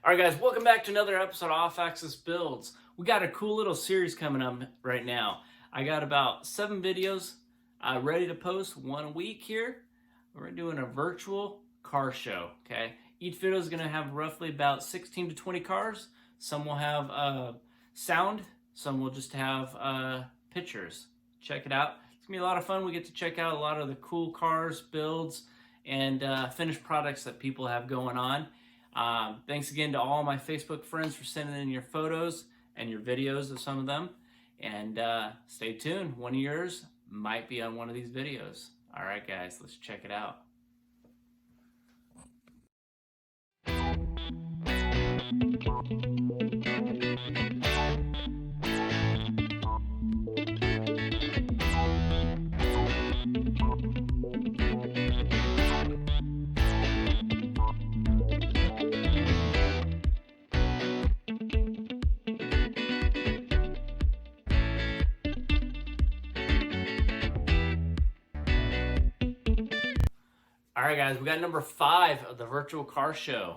All right, guys, welcome back to another episode of Off Axis Builds. We got a cool little series coming up right now. I got about 7 videos ready to post 1 a week here. We're doing a virtual car show, okay? Each video is going to have roughly about 16 to 20 cars. Some will have sound, some will just have pictures. Check it out. It's going to be a lot of fun. We get to check out a lot of the cool cars, builds, and finished products that people have going on. Thanks again to all my Facebook friends for sending in your photos and your videos of some of them. And stay tuned. One of yours might be on one of these videos. All right, guys, let's check it out. All right, guys, we got number 5 of the virtual car show.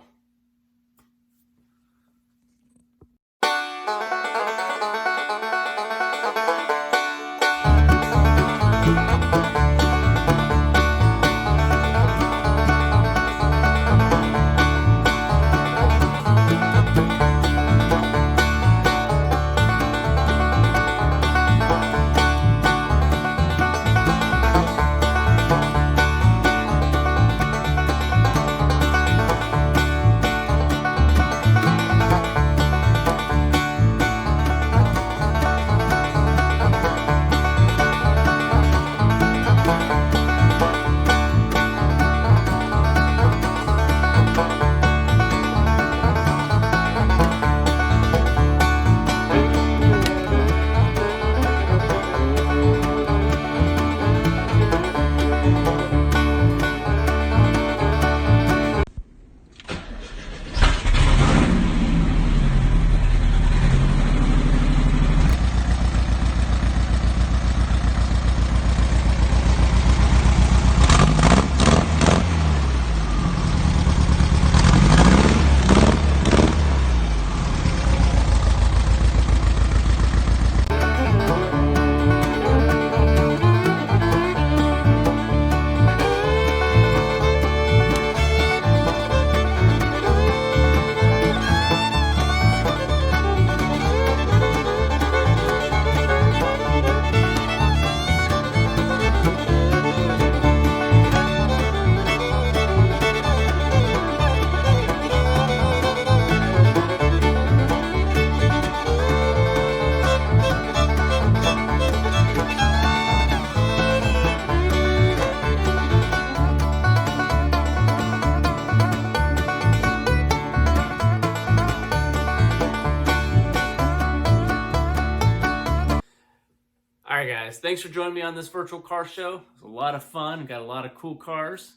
All right, guys, thanks for joining me on this virtual car show. It was a lot of fun. Got a lot of cool cars.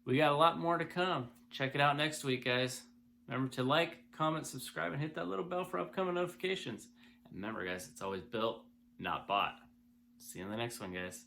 We got a lot more to come. Check it out next week, guys. Remember to like, comment, subscribe, and hit that little bell for upcoming notifications. And remember, guys, it's always built, not bought. See you in the next one, guys.